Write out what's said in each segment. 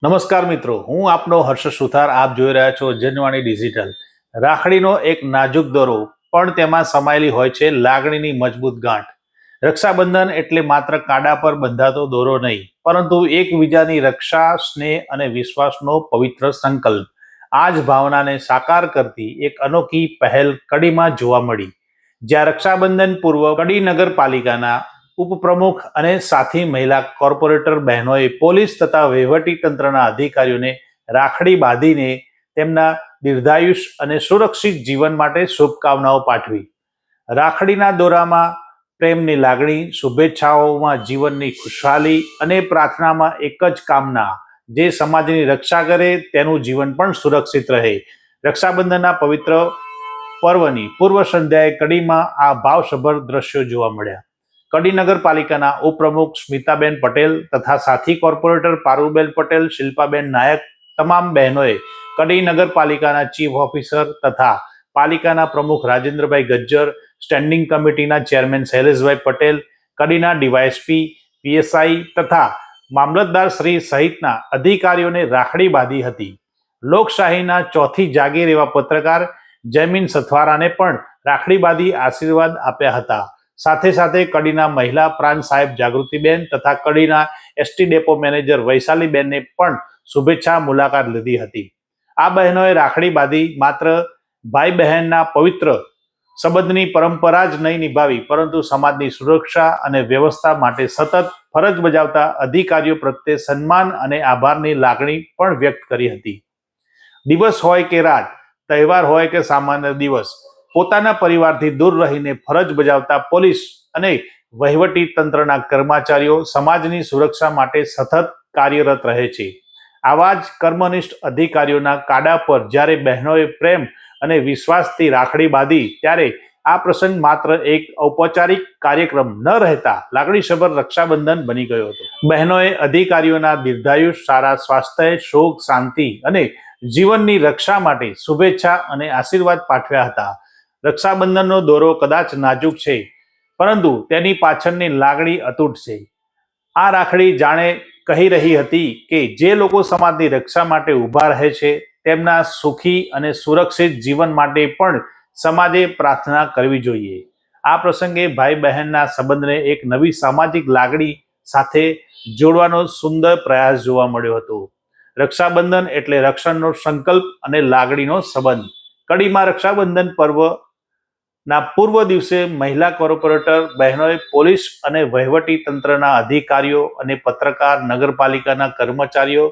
નમસ્કાર મિત્રો, હું આપનો હર્ષ સુથાર. આપ જોઈ રહ્યા છો જનવાણી ડિજિટલ. રાખડીનો એક નાજુક દોરો, પણ તેમાં સમાયેલી હોય છે લાગણીની મજબૂત ગાંઠ. રક્ષાબંધન એટલે માત્ર કાંડા પર બંધાતો દોરો નહીં, પરંતુ એકબીજાની રક્ષા, સ્નેહ અને વિશ્વાસનો પવિત્ર સંકલ્પ. આ જ ભાવનાને સાકાર કરતી એક અનોખી પહેલ કડીમાં જોવા મળી, જ્યાં રક્ષાબંધન પૂર્વ કડી નગરપાલિકાના ઉપપ્રમુખ અને સાથી મહિલા કોર્પોરેટર બહેનોએ પોલીસ તથા વહીવટી તંત્રના અધિકારીઓને રાખડી બાંધીને તેમના દીર્ઘાયુષ અને સુરક્ષિત જીવન માટે શુભકામનાઓ પાઠવી. રાખડીના દોરામાં પ્રેમની લાગણી, શુભેચ્છાઓમાં જીવનની ખુશહાલી અને પ્રાર્થનામાં એક જ કામના, જે સમાજની રક્ષા કરે તેનું જીવન પણ સુરક્ષિત રહે. રક્ષાબંધનના પવિત્ર પર્વની પૂર્વ સંધ્યાએ કડીમાં આ ભાવસભર દ્રશ્યો જોવા મળ્યા. કડી નગરપાલિકાના ઉપપ્રમુખ સ્મિતાબેન પટેલ તથા સાથી કોર્પોરેટર પારુલબેન પટેલ, શિલ્પાબેન નાયક, તમામ બહેનોએ કડી નગરપાલિકાના ચીફ ઓફિસર તથા પાલિકાના પ્રમુખ રાજેન્દ્રભાઈ ગજ્જર, સ્ટેન્ડિંગ કમિટીના ચેરમેન શૈલેષભાઈ પટેલ, કડીના ડીવાયએસપી, પીએસઆઈ તથા મામલતદાર શ્રી સહિતના અધિકારીઓને રાખડી બાંધી હતી. લોકશાહીના ચોથી જાગીર એવા પત્રકાર જયમીન સથવારાને પણ રાખડી બાંધી આશીર્વાદ આપ્યા હતા. સાથે સાથે કડીના મહિલા પ્રાંત સાહેબ જાગૃતિબેન તથા કડીના એસટી ડેપો મેનેજર વૈશાલીબેનને પણ શુભેચ્છા મુલાકાત લીધી હતી. આ બહેનોએ રાખડી બાંધી માત્ર ભાઈ બહેનના પવિત્ર સંબંધની પરંપરા જ નહીં નિભાવી, પરંતુ સમાજની સુરક્ષા અને વ્યવસ્થા માટે સતત ફરજ બજાવતા અધિકારીઓ પ્રત્યે સન્માન અને આભારની લાગણી પણ વ્યક્ત કરી હતી. દિવસ હોય કે રાત, તહેવાર હોય કે સામાન્ય દિવસ, પોતાના પરિવારથી દૂર રહીને ફરજ બજાવતા પોલીસ અને વહીવટી તંત્રના કર્મચારીઓ સમાજની સુરક્ષા માટે સતત કાર્યરત રહે છે. આવા જ કર્મનિષ્ઠ અધિકારીઓના કાંડા પર જ્યારે બહેનોએ પ્રેમ અને વિશ્વાસથી રાખડી બાંધી, ત્યારે આ પ્રસંગ માત્ર એક ઔપચારિક કાર્યક્રમ ન રહેતા લાગણીસભર રક્ષાબંધન બની ગયો હતો. બહેનોએ અધિકારીઓના દીર્ઘાયુષ, સારા સ્વાસ્થ્ય, સુખ, શાંતિ અને જીવનની રક્ષા માટે શુભેચ્છા અને આશીર્વાદ પાઠવ્યા હતા. રક્ષાબંધનનો દોરો કદાચ નાજુક છે, પરંતુ તેની પાછળની લાગણી અતૂટ છે. આ રાખડી જાણે કહી રહી હતી કે જે લોકો સમાજની રક્ષા માટે ઊભા રહે છે, તેમના સુખી અને સુરક્ષિત જીવન માટે પણ સમાજે પ્રાર્થના કરવી જોઈએ. આ પ્રસંગે ભાઈ બહેનના સંબંધને એક નવી સામાજિક લાગણી સાથે જોડવાનો સુંદર પ્રયાસ જોવા મળ્યો હતો. રક્ષાબંધન એટલે રક્ષણનો સંકલ્પ અને લાગણીનો સંબંધ. કડીમાં રક્ષાબંધન પર્વના પૂર્વ દિવસે મહિલા કોર્પોરેટર બહેનોએ પોલીસ અને વહીવટી તંત્રના અધિકારીઓ અને પત્રકાર, નગરપાલિકાના કર્મચારીઓ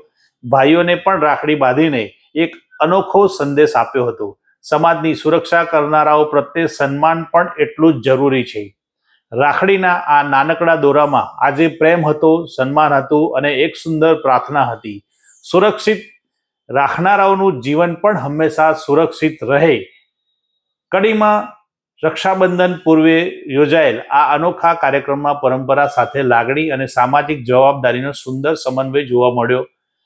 ભાઈઓને પણ રાખડી બાંધીને એક અનોખો સંદેશ આપ્યો હતો. સમાજની સુરક્ષા કરનારાઓ પ્રત્યે સન્માન પણ એટલું જ જરૂરી છે. રાખડીના આ નાનકડા દોરામાં આજે પ્રેમ હતો, સન્માન હતું અને એક સુંદર પ્રાર્થના હતી. સુરક્ષિત રાખનારાઓનું જીવન પણ હંમેશા સુરક્ષિત રહે. કડીમાં રક્ષાબંધન પૂર્વે યોજાયેલ આ અનોખા કાર્યક્રમમાં પરંપરા સાથે લાગણી અને સામાજિક જવાબદારીનો સુંદર સમન્વય જોવા મળ્યો.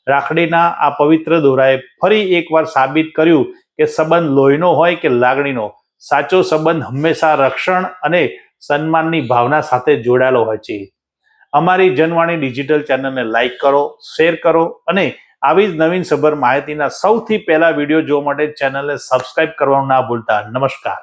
રાખડીના આ પવિત્ર દોરાએ ફરી એકવાર સાબિત કર્યું કે સંબંધ લોહીનો હોય કે લાગણીનો, સાચો સંબંધ હંમેશા રક્ષણ અને સન્માનની ભાવના સાથે જોડાયેલો હોય છે. અમારી જનવાણી ડિજિટલ ચેનલને લાઈક કરો, શેર કરો અને આવી જ નવીન સભર માહિતીના સૌથી પહેલા વિડીયો જોવા માટે ચેનલને સબસ્ક્રાઇબ કરવાનું ના ભૂલતા. નમસ્કાર.